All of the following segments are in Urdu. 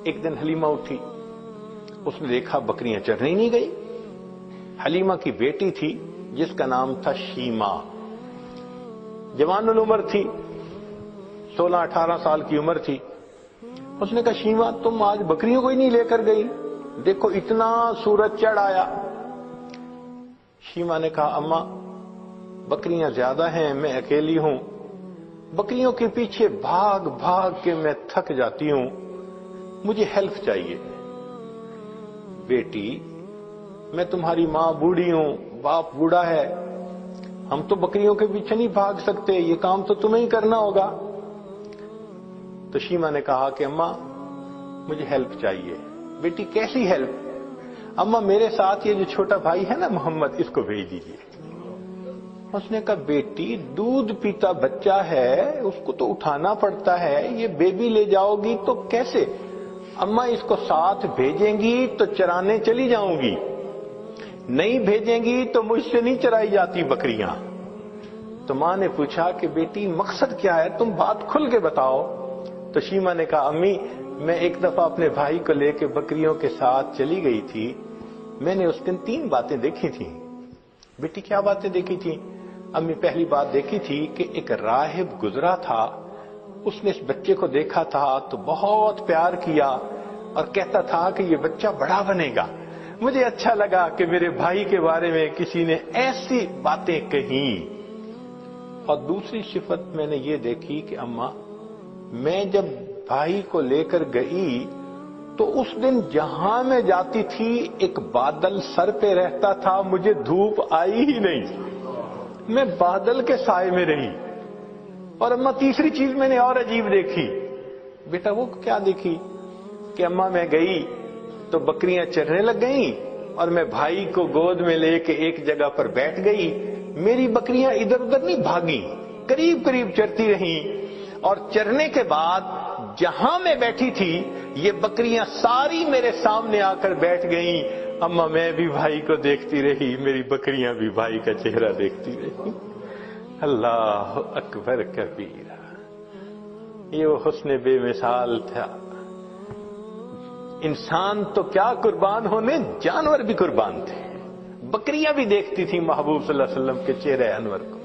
ایک دن حلیمہ اٹھی، اس نے دیکھا بکریاں چرنے ہی نہیں گئی۔ حلیمہ کی بیٹی تھی جس کا نام تھا شیما، جوان العمر تھی، 16-18 سال کی عمر تھی۔ اس نے کہا شیما تم آج بکریوں کو ہی نہیں لے کر گئی، دیکھو اتنا سورج چڑھ آیا۔ شیما نے کہا اماں بکریاں زیادہ ہیں، میں اکیلی ہوں، بکریوں کے پیچھے بھاگ بھاگ کے میں تھک جاتی ہوں، مجھے ہیلپ چاہیے۔ بیٹی میں تمہاری ماں بوڑھی ہوں، باپ بوڑھا ہے، ہم تو بکریوں کے پیچھے نہیں بھاگ سکتے، یہ کام تو تمہیں ہی کرنا ہوگا۔ تو شیما نے کہا کہ اماں مجھے ہیلپ چاہیے۔ بیٹی کیسی ہیلپ؟ اماں میرے ساتھ یہ جو چھوٹا بھائی ہے نا محمد، اس کو بھیج دیجیے۔ اس نے کہا بیٹی دودھ پیتا بچہ ہے، اس کو تو اٹھانا پڑتا ہے، یہ بیبی لے جاؤ گی تو کیسے؟ اماں اس کو ساتھ بھیجیں گی تو چرانے چلی جاؤں گی، نہیں بھیجیں گی تو مجھ سے نہیں چرائی جاتی بکریاں۔ تو ماں نے پوچھا کہ بیٹی مقصد کیا ہے، تم بات کھل کے بتاؤ۔ تو شیما نے کہا امی میں ایک دفعہ اپنے بھائی کو لے کے بکریوں کے ساتھ چلی گئی تھی، میں نے اس دن 3 باتیں دیکھی تھیں۔ بیٹی کیا باتیں دیکھی تھیں؟ امی پہلی بات دیکھی تھی کہ ایک راہب گزرا تھا، اس نے اس بچے کو دیکھا تھا تو بہت پیار کیا اور کہتا تھا کہ یہ بچہ بڑا بنے گا۔ مجھے اچھا لگا کہ میرے بھائی کے بارے میں کسی نے ایسی باتیں کہیں۔ اور دوسری صفت میں نے یہ دیکھی کہ اماں میں جب بھائی کو لے کر گئی تو اس دن جہاں میں جاتی تھی ایک بادل سر پہ رہتا تھا، مجھے دھوپ آئی ہی نہیں، میں بادل کے سائے میں رہی۔ اور اماں تیسری چیز میں نے اور عجیب دیکھی۔ بیٹا وہ کیا دیکھی؟ کہ اماں میں گئی تو بکریاں چرنے لگ گئیں اور میں بھائی کو گود میں لے کے ایک جگہ پر بیٹھ گئی، میری بکریاں ادھر ادھر نہیں بھاگی، قریب قریب چرتی رہیں، اور چرنے کے بعد جہاں میں بیٹھی تھی یہ بکریاں ساری میرے سامنے آ کر بیٹھ گئیں۔ اماں میں بھی بھائی کو دیکھتی رہی، میری بکریاں بھی بھائی کا چہرہ دیکھتی رہی۔ اللہ اکبر کبیرہ، یہ وہ حسن بے مثال تھا۔ انسان تو کیا قربان ہونے، جانور بھی قربان تھے، بکریاں بھی دیکھتی تھی محبوب صلی اللہ علیہ وسلم کے چہرے انور کو۔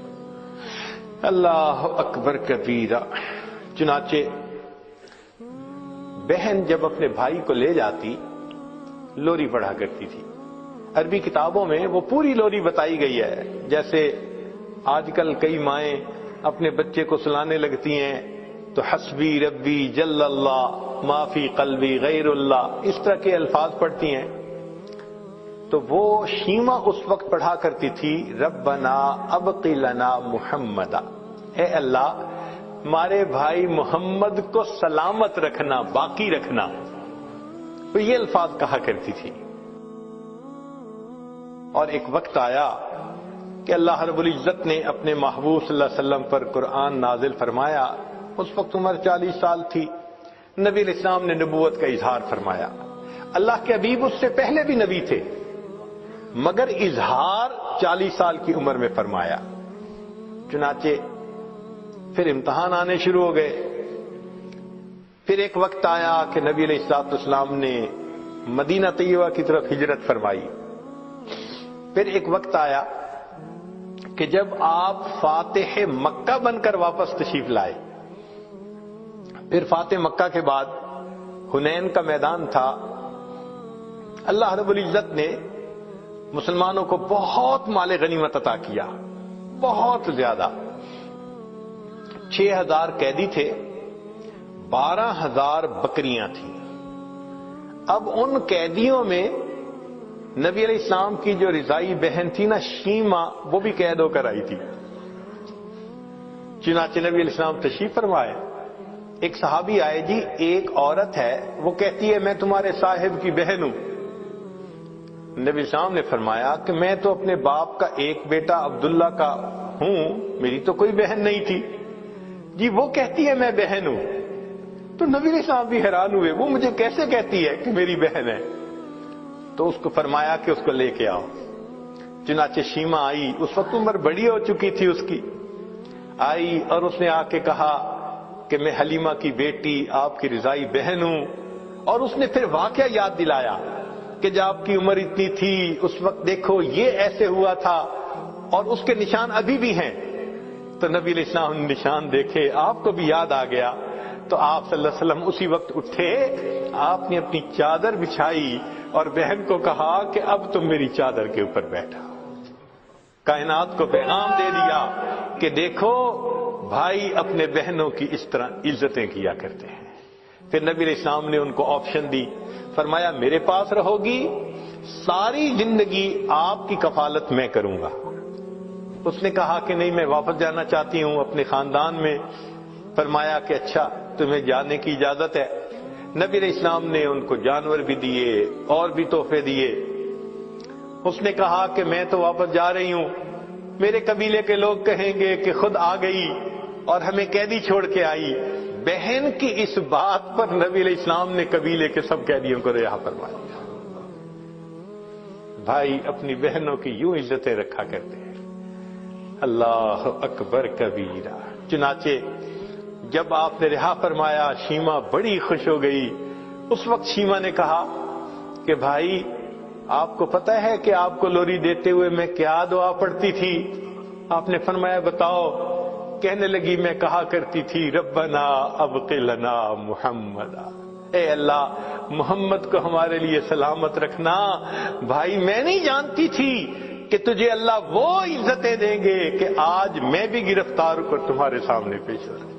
اللہ اکبر کبیرہ۔ چنانچہ بہن جب اپنے بھائی کو لے جاتی لوری پڑھا کرتی تھی۔ عربی کتابوں میں وہ پوری لوری بتائی گئی ہے، جیسے آج کل کئی مائیں اپنے بچے کو سلانے لگتی ہیں تو حسبی ربی جل اللہ ما فی قلبی غیر اللہ، اس طرح کے الفاظ پڑھتی ہیں۔ تو وہ شیما اس وقت پڑھا کرتی تھی ربنا ابقی لنا محمدا، اے اللہ ہمارے بھائی محمد کو سلامت رکھنا، باقی رکھنا، تو یہ الفاظ کہا کرتی تھی۔ اور ایک وقت آیا کہ اللہ رب العزت نے اپنے محبوب صلی اللہ علیہ وسلم پر قرآن نازل فرمایا، اس وقت عمر 40 سال تھی، نبی علیہ السلام نے نبوت کا اظہار فرمایا۔ اللہ کے حبیب اس سے پہلے بھی نبی تھے، مگر اظہار 40 سال کی عمر میں فرمایا۔ چنانچہ پھر امتحان آنے شروع ہو گئے۔ پھر ایک وقت آیا کہ نبی علیہ السلام نے مدینہ طیبہ کی طرف ہجرت فرمائی۔ پھر ایک وقت آیا کہ جب آپ فاتح مکہ بن کر واپس تشریف لائے۔ پھر فاتح مکہ کے بعد حنین کا میدان تھا، اللہ رب العزت نے مسلمانوں کو بہت مال غنیمت عطا کیا، بہت زیادہ۔ 6000 قیدی تھے، 12000 بکریاں تھیں۔ اب ان قیدیوں میں نبی علیہ السلام کی جو رضائی بہن تھی نا شیما، وہ بھی قید ہو کر آئی تھی۔ چنانچہ نبی علیہ السلام تشریف فرمائے، ایک صحابی آئے، جی ایک عورت ہے وہ کہتی ہے میں تمہارے صاحب کی بہن ہوں۔ نبی السلام نے فرمایا کہ میں تو اپنے باپ کا ایک بیٹا عبداللہ کا ہوں، میری تو کوئی بہن نہیں تھی۔ جی وہ کہتی ہے میں بہن ہوں۔ تو نبی علیہ السلام بھی حیران ہوئے، وہ مجھے کیسے کہتی ہے کہ میری بہن ہے؟ تو اس کو فرمایا کہ اس کو لے کے آؤ۔ چنانچہ شیما آئی، اس وقت عمر بڑی ہو چکی تھی اس کی، آئی اور اس نے آ کے کہا کہ میں حلیمہ کی بیٹی آپ کی رضائی بہن ہوں، اور اس نے پھر واقعہ یاد دلایا کہ جب آپ کی عمر اتنی تھی اس وقت دیکھو یہ ایسے ہوا تھا اور اس کے نشان ابھی بھی ہیں. تو نبی علیہ السلام نے نشان دیکھے, آپ کو بھی یاد آ گیا. تو آپ صلی اللہ علیہ وسلم اسی وقت اٹھے, آپ نے اپنی چادر بچھائی اور بہن کو کہا کہ اب تم میری چادر کے اوپر بیٹھا. کائنات کو پیغام دے دیا کہ دیکھو بھائی اپنے بہنوں کی اس طرح عزتیں کیا کرتے ہیں. پھر نبی علیہ السلام نے ان کو آپشن دی, فرمایا میرے پاس رہو گی, ساری زندگی آپ کی کفالت میں کروں گا. اس نے کہا کہ نہیں, میں واپس جانا چاہتی ہوں اپنے خاندان میں. فرمایا کہ اچھا تمہیں جانے کی اجازت ہے. نبی علیہ السلام نے ان کو جانور بھی دیے اور بھی تحفے دیے. اس نے کہا کہ میں تو واپس جا رہی ہوں, میرے قبیلے کے لوگ کہیں گے کہ خود آ گئی اور ہمیں قیدی چھوڑ کے آئی. بہن کی اس بات پر نبی علیہ السلام نے قبیلے کے سب قیدیوں کو رہا فرما دیا. بھائی اپنی بہنوں کی یوں عزتیں رکھا کرتے ہیں. اللہ اکبر کبیرہ. چنانچہ جب آپ نے رہا فرمایا شیما بڑی خوش ہو گئی. اس وقت شیما نے کہا کہ بھائی آپ کو پتہ ہے کہ آپ کو لوری دیتے ہوئے میں کیا دعا پڑھتی تھی؟ آپ نے فرمایا بتاؤ. کہنے لگی میں کہا کرتی تھی ربنا ابق لنا محمدا, اے اللہ محمد کو ہمارے لیے سلامت رکھنا. بھائی میں نہیں جانتی تھی کہ تجھے اللہ وہ عزتیں دیں گے کہ آج میں بھی گرفتار ہو کر تمہارے سامنے پیش ہوں.